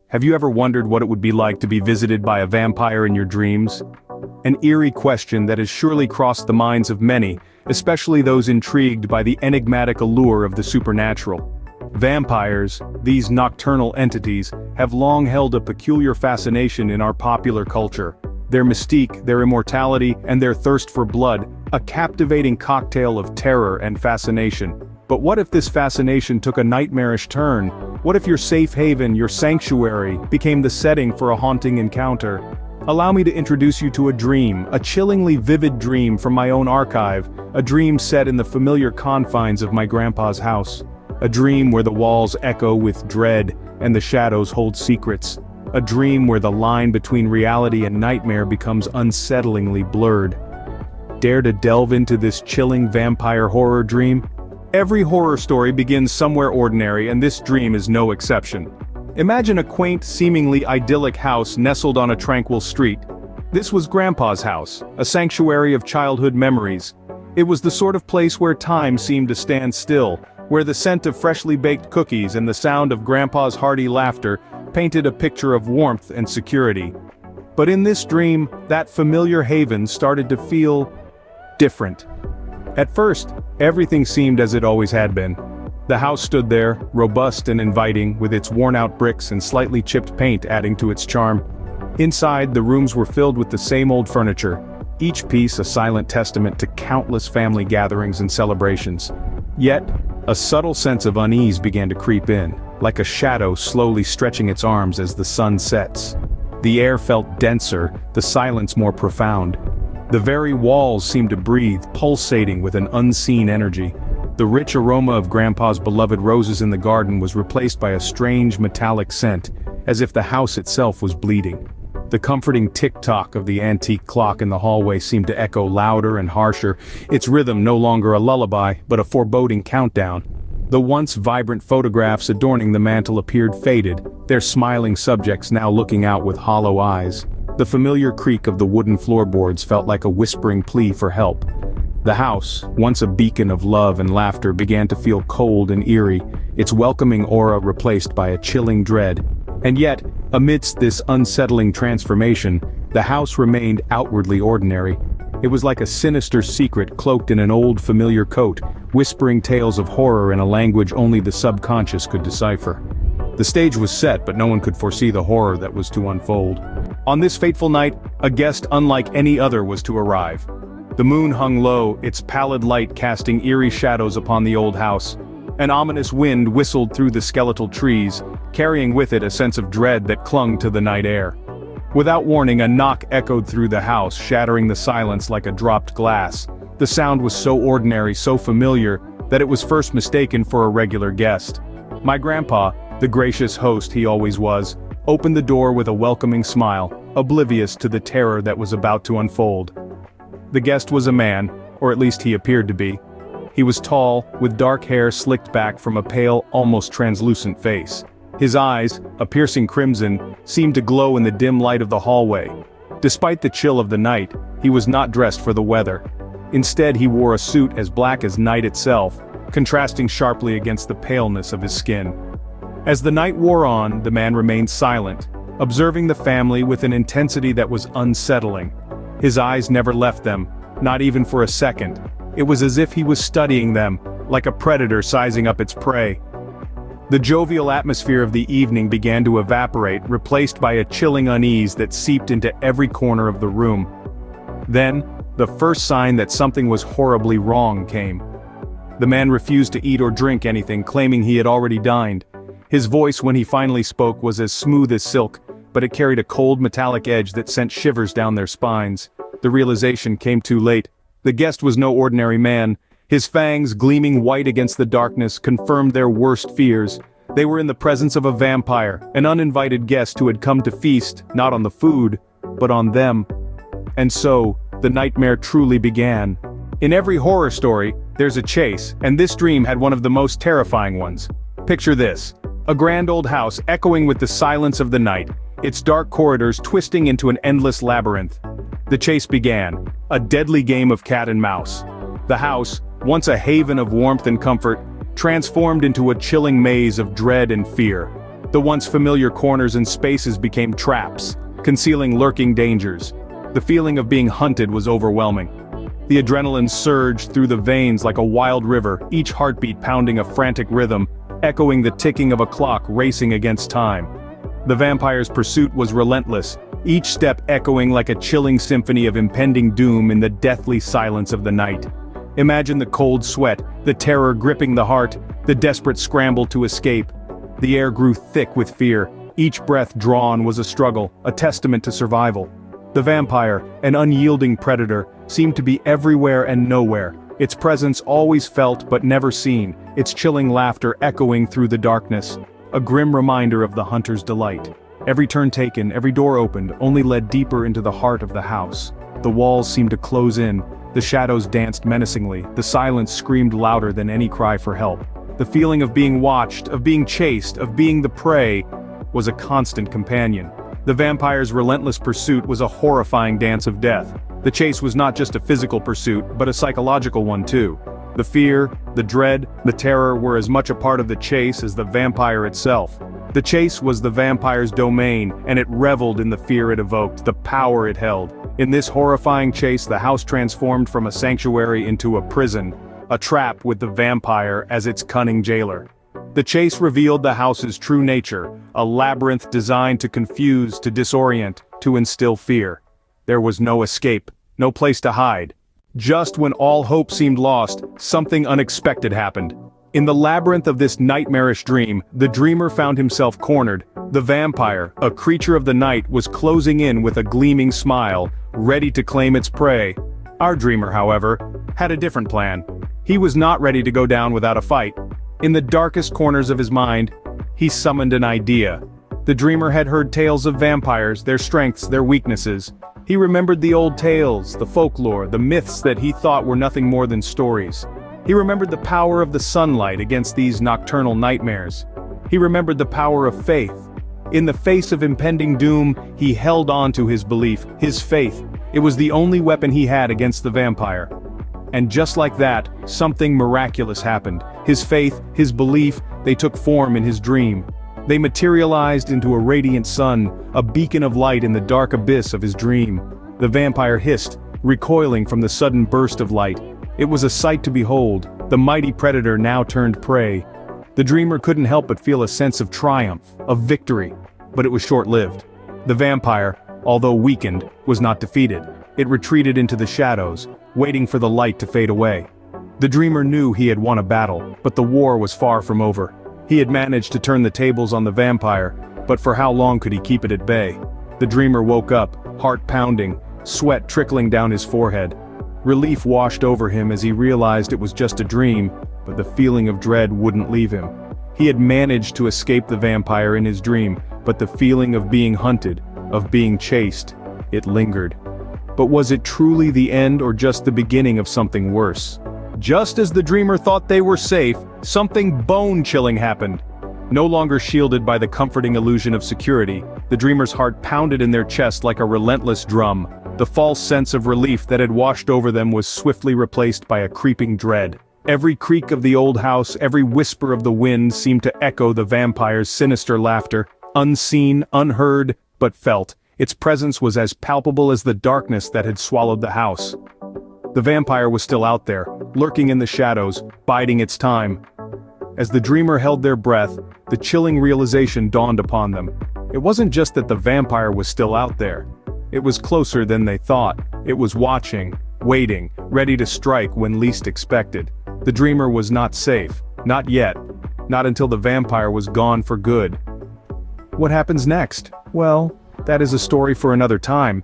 Have you ever wondered what it would be like to be visited by a vampire in your dreams? An eerie question that has surely crossed the minds of many, especially those intrigued by the enigmatic allure of the supernatural. Vampires, these nocturnal entities, have long held a peculiar fascination in our popular culture. Their mystique, their immortality, and their thirst for blood, a captivating cocktail of terror and fascination. But what if this fascination took a nightmarish turn? What if your safe haven, your sanctuary, became the setting for a haunting encounter? Allow me to introduce you to a dream, a chillingly vivid dream from my own archive, a dream set in the familiar confines of my grandpa's house. A dream where the walls echo with dread and the shadows hold secrets. A dream where the line between reality and nightmare becomes unsettlingly blurred. Dare to delve into this chilling vampire horror dream? Every horror story begins somewhere ordinary, and this dream is no exception. Imagine a quaint, seemingly idyllic house nestled on a tranquil street. This was Grandpa's house, a sanctuary of childhood memories. It was the sort of place where time seemed to stand still, where the scent of freshly baked cookies and the sound of Grandpa's hearty laughter painted a picture of warmth and security. But in this dream, that familiar haven started to feel different. At first, everything seemed as it always had been. The house stood there, robust and inviting, with its worn-out bricks and slightly chipped paint adding to its charm. Inside, the rooms were filled with the same old furniture, each piece a silent testament to countless family gatherings and celebrations. Yet, a subtle sense of unease began to creep in, like a shadow slowly stretching its arms as the sun sets. The air felt denser, the silence more profound. The very walls seemed to breathe, pulsating with an unseen energy. The rich aroma of Grandpa's beloved roses in the garden was replaced by a strange metallic scent, as if the house itself was bleeding. The comforting tick-tock of the antique clock in the hallway seemed to echo louder and harsher, its rhythm no longer a lullaby, but a foreboding countdown. The once vibrant photographs adorning the mantel appeared faded, their smiling subjects now looking out with hollow eyes. The familiar creak of the wooden floorboards felt like a whispering plea for help. The house, once a beacon of love and laughter, began to feel cold and eerie, its welcoming aura replaced by a chilling dread. And yet, amidst this unsettling transformation, the house remained outwardly ordinary. It was like a sinister secret cloaked in an old familiar coat, whispering tales of horror in a language only the subconscious could decipher. The stage was set, but no one could foresee the horror that was to unfold. On this fateful night, a guest unlike any other was to arrive. The moon hung low, its pallid light casting eerie shadows upon the old house. An ominous wind whistled through the skeletal trees, carrying with it a sense of dread that clung to the night air. Without warning, a knock echoed through the house, shattering the silence like a dropped glass. The sound was so ordinary, so familiar, that it was first mistaken for a regular guest. My grandpa, the gracious host he always was, opened the door with a welcoming smile, oblivious to the terror that was about to unfold. The guest was a man, or at least he appeared to be. He was tall, with dark hair slicked back from a pale, almost translucent face. His eyes, a piercing crimson, seemed to glow in the dim light of the hallway. Despite the chill of the night, he was not dressed for the weather. Instead, he wore a suit as black as night itself, contrasting sharply against the paleness of his skin. As the night wore on, the man remained silent, observing the family with an intensity that was unsettling. His eyes never left them, not even for a second. It was as if he was studying them, like a predator sizing up its prey. The jovial atmosphere of the evening began to evaporate, replaced by a chilling unease that seeped into every corner of the room. Then, the first sign that something was horribly wrong came. The man refused to eat or drink anything, claiming he had already dined. His voice when he finally spoke was as smooth as silk, but it carried a cold metallic edge that sent shivers down their spines. The realization came too late. The guest was no ordinary man. His fangs, gleaming white against the darkness, confirmed their worst fears. They were in the presence of a vampire, an uninvited guest who had come to feast, not on the food, but on them. And so, the nightmare truly began. In every horror story, there's a chase, and this dream had one of the most terrifying ones. Picture this. A grand old house echoing with the silence of the night, its dark corridors twisting into an endless labyrinth. The chase began, a deadly game of cat and mouse. The house, once a haven of warmth and comfort, transformed into a chilling maze of dread and fear. The once familiar corners and spaces became traps, concealing lurking dangers. The feeling of being hunted was overwhelming. The adrenaline surged through the veins like a wild river, each heartbeat pounding a frantic rhythm, echoing the ticking of a clock racing against time. The vampire's pursuit was relentless, each step echoing like a chilling symphony of impending doom in the deathly silence of the night. Imagine the cold sweat, the terror gripping the heart, the desperate scramble to escape. The air grew thick with fear. Each breath drawn was a struggle, a testament to survival. The vampire, an unyielding predator, seemed to be everywhere and nowhere, its presence always felt but never seen, its chilling laughter echoing through the darkness. A grim reminder of the hunter's delight. Every turn taken, every door opened, only led deeper into the heart of the house. The walls seemed to close in, the shadows danced menacingly, the silence screamed louder than any cry for help. The feeling of being watched, of being chased, of being the prey, was a constant companion. The vampire's relentless pursuit was a horrifying dance of death. The chase was not just a physical pursuit, but a psychological one too. The fear, the dread, the terror were as much a part of the chase as the vampire itself. The chase was the vampire's domain, and it reveled in the fear it evoked, the power it held. In this horrifying chase, the house transformed from a sanctuary into a prison, a trap with the vampire as its cunning jailer. The chase revealed the house's true nature, a labyrinth designed to confuse, to disorient, to instill fear. There was no escape, no place to hide. Just when all hope seemed lost, something unexpected happened. In the labyrinth of this nightmarish dream, the dreamer found himself cornered. The vampire, a creature of the night, was closing in with a gleaming smile, ready to claim its prey. Our dreamer, however, had a different plan. He was not ready to go down without a fight. In the darkest corners of his mind, he summoned an idea. The dreamer had heard tales of vampires, their strengths, their weaknesses. He remembered the old tales, the folklore, the myths that he thought were nothing more than stories. He remembered the power of the sunlight against these nocturnal nightmares. He remembered the power of faith. In the face of impending doom, he held on to his belief, his faith. It was the only weapon he had against the vampire. And just like that, something miraculous happened. His faith, his belief, they took form in his dream. They materialized into a radiant sun, a beacon of light in the dark abyss of his dream. The vampire hissed, recoiling from the sudden burst of light. It was a sight to behold, the mighty predator now turned prey. The dreamer couldn't help but feel a sense of triumph, of victory, but it was short-lived. The vampire, although weakened, was not defeated. It retreated into the shadows, waiting for the light to fade away. The dreamer knew he had won a battle, but the war was far from over. He had managed to turn the tables on the vampire, but for how long could he keep it at bay? The dreamer woke up, heart pounding, sweat trickling down his forehead. Relief washed over him as he realized it was just a dream, but the feeling of dread wouldn't leave him. He had managed to escape the vampire in his dream, but the feeling of being hunted, of being chased, it lingered. But was it truly the end or just the beginning of something worse? Just as the dreamer thought they were safe, something bone-chilling happened. No longer shielded by the comforting illusion of security, the dreamer's heart pounded in their chest like a relentless drum. The false sense of relief that had washed over them was swiftly replaced by a creeping dread. Every creak of the old house, every whisper of the wind seemed to echo the vampire's sinister laughter, unseen, unheard, but felt. Its presence was as palpable as the darkness that had swallowed the house. The vampire was still out there, lurking in the shadows, biding its time. As the dreamer held their breath, the chilling realization dawned upon them. It wasn't just that the vampire was still out there. It was closer than they thought. It was watching, waiting, ready to strike when least expected. The dreamer was not safe, not yet, not until the vampire was gone for good. What happens next? Well, that is a story for another time.